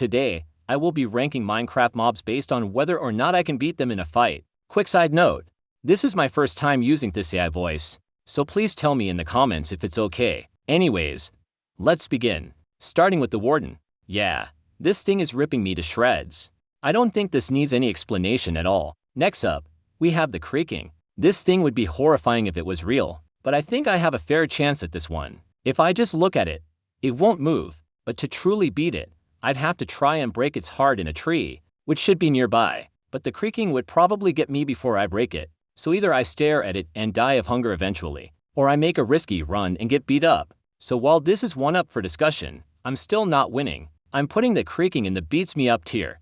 Today, I will be ranking Minecraft mobs based on whether or not I can beat them in a fight. Quick side note, this is my first time using this AI voice, so please tell me in the comments if it's okay. Anyways, let's begin. Starting with the Warden. Yeah, this thing is ripping me to shreds. I don't think this needs any explanation at all. Next up, we have the Creaking. This thing would be horrifying if it was real, but I think I have a fair chance at this one. If I just look at it, it won't move, but to truly beat it, I'd have to try and break its heart in a tree, which should be nearby, but the creaking would probably get me before I break it, so either I stare at it and die of hunger eventually, or I make a risky run and get beat up. So while this is one up for discussion, I'm still not winning. I'm putting the creaking in the beats me up tier.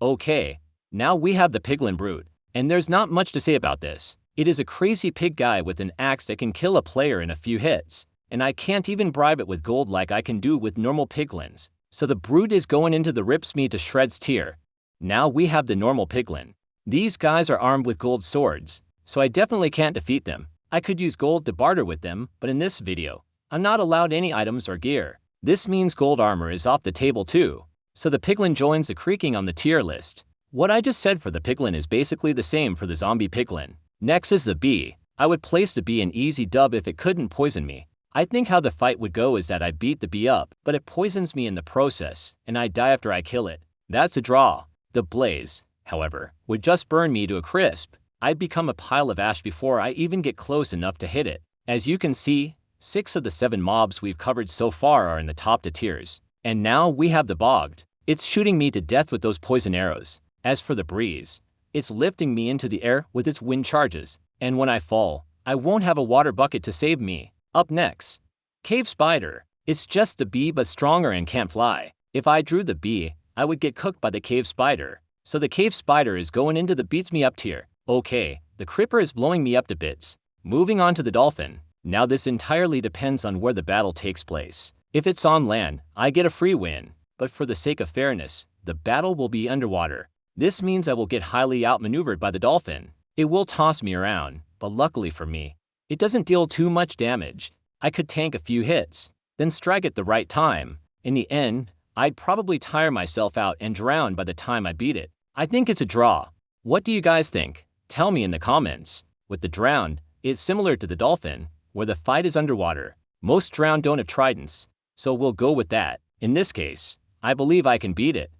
Okay, now we have the Piglin Brute, and there's not much to say about this. It is a crazy pig guy with an axe that can kill a player in a few hits, and I can't even bribe it with gold like I can do with normal piglins. So the Brute is going into the rips me to shreds tier. Now we have the normal piglin. These guys are armed with gold swords, so I definitely can't defeat them. I could use gold to barter with them, but in this video, I'm not allowed any items or gear. This means gold armor is off the table too, so the piglin joins the creaking on the tier list. What I just said for the piglin is basically the same for the zombie piglin. Next is the bee. I would place the bee in easy dub if it couldn't poison me. I think how the fight would go is that I beat the bee up, but it poisons me in the process, and I die after I kill it. That's a draw. The blaze, however, would just burn me to a crisp. I'd become a pile of ash before I even get close enough to hit it. As you can see, 6 of the 7 mobs we've covered so far are in the top 2 tiers. And now we have the bogged. It's shooting me to death with those poison arrows. As for the breeze, it's lifting me into the air with its wind charges, and when I fall, I won't have a water bucket to save me. Up next, Cave Spider. It's just the bee but stronger and can't fly. If I drew the bee, I would get cooked by the Cave Spider. So the Cave Spider is going into the beats me up tier. Okay, the Creeper is blowing me up to bits. Moving on to the Dolphin. Now this entirely depends on where the battle takes place. If it's on land, I get a free win, but for the sake of fairness, the battle will be underwater. This means I will get highly outmaneuvered by the Dolphin. It will toss me around, but luckily for me, it doesn't deal too much damage. I could tank a few hits, then strike at the right time. In the end, I'd probably tire myself out and drown by the time I beat it. I think it's a draw. What do you guys think? Tell me in the comments. With the drowned, it's similar to the Dolphin, where the fight is underwater. Most drowned don't have tridents, so we'll go with that. In this case, I believe I can beat it.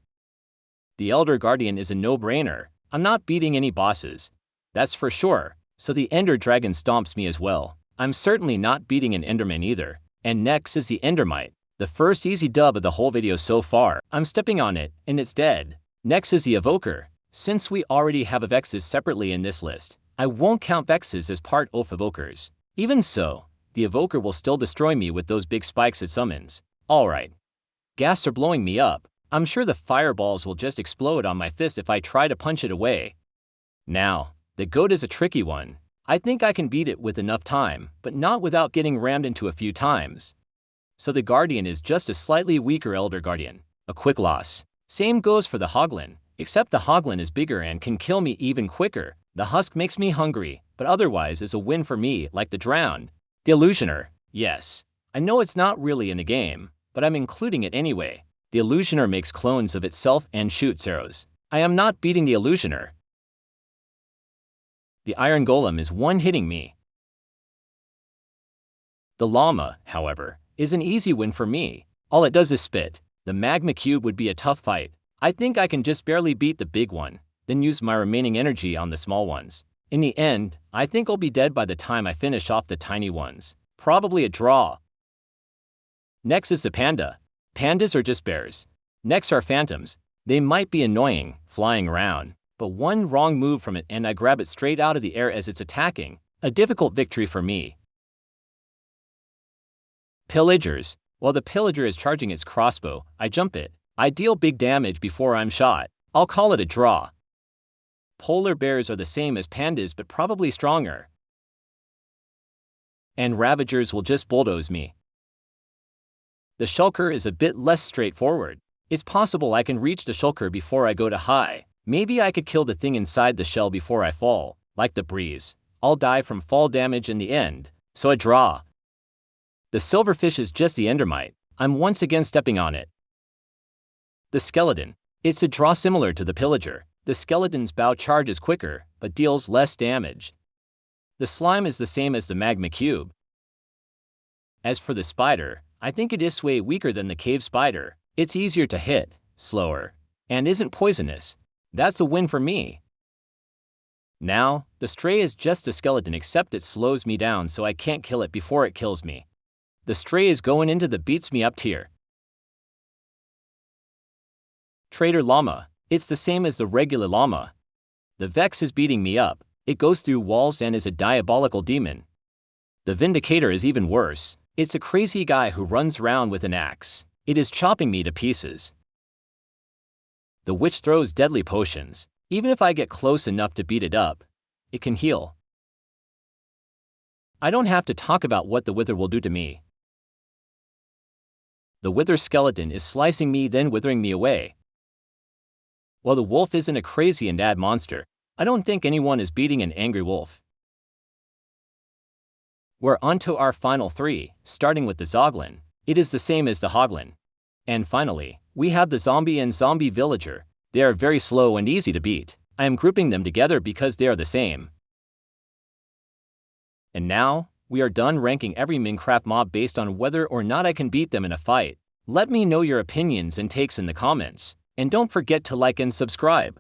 The Elder Guardian is a no-brainer. I'm not beating any bosses, that's for sure, so the Ender Dragon stomps me as well. I'm certainly not beating an Enderman either. And next is the Endermite, the first easy dub of the whole video so far. I'm stepping on it, and it's dead. Next is the Evoker. Since we already have Vexes separately in this list, I won't count Vexes as part of Evokers. Even so, the Evoker will still destroy me with those big spikes it summons. Alright. Ghasts are blowing me up. I'm sure the fireballs will just explode on my fist if I try to punch it away. Now, the goat is a tricky one. I think I can beat it with enough time, but not without getting rammed into a few times. So the Guardian is just a slightly weaker Elder Guardian. A quick loss. Same goes for the Hoglin, except the Hoglin is bigger and can kill me even quicker. The Husk makes me hungry, but otherwise is a win for me like the Drowned. The Illusioner. Yes, I know it's not really in the game, but I'm including it anyway. The Illusioner makes clones of itself and shoots arrows. I am not beating the Illusioner. The Iron Golem is one-hitting me. The Llama, however, is an easy win for me. All it does is spit. The Magma Cube would be a tough fight. I think I can just barely beat the big one, then use my remaining energy on the small ones. In the end, I think I'll be dead by the time I finish off the tiny ones. Probably a draw. Next is the Panda. Pandas are just bears. Next are Phantoms. They might be annoying, flying around, but one wrong move from it and I grab it straight out of the air as it's attacking. A difficult victory for me. Pillagers. While the Pillager is charging its crossbow, I jump it. I deal big damage before I'm shot. I'll call it a draw. Polar bears are the same as pandas but probably stronger. And Ravagers will just bulldoze me. The Shulker is a bit less straightforward. It's possible I can reach the Shulker before I go to high. Maybe I could kill the thing inside the shell before I fall. Like the Breeze, I'll die from fall damage in the end, so I draw. The Silverfish is just the Endermite. I'm once again stepping on it. The skeleton. It's a draw similar to the pillager. The skeleton's bow charges quicker, but deals less damage. The slime is the same as the magma cube. As for the spider, I think it is way weaker than the cave spider. It's easier to hit, slower, and isn't poisonous. That's a win for me. Now, the stray is just a skeleton except it slows me down so I can't kill it before it kills me. The stray is going into the beats me up tier. Trader llama. It's the same as the regular llama. The Vex is beating me up. It goes through walls and is a diabolical demon. The Vindicator is even worse. It's a crazy guy who runs around with an axe. It is chopping me to pieces. The Witch throws deadly potions. Even if I get close enough to beat it up, it can heal. I don't have to talk about what the Wither will do to me. The Wither skeleton is slicing me then withering me away. While the wolf isn't a crazy and bad monster, I don't think anyone is beating an angry wolf. We're onto our final three, starting with the Zoglin. It is the same as the Hoglin. And finally, we have the zombie and zombie villager. They are very slow and easy to beat. I am grouping them together because they are the same. And now, we are done ranking every Minecraft mob based on whether or not I can beat them in a fight. Let me know your opinions and takes in the comments. And don't forget to like and subscribe.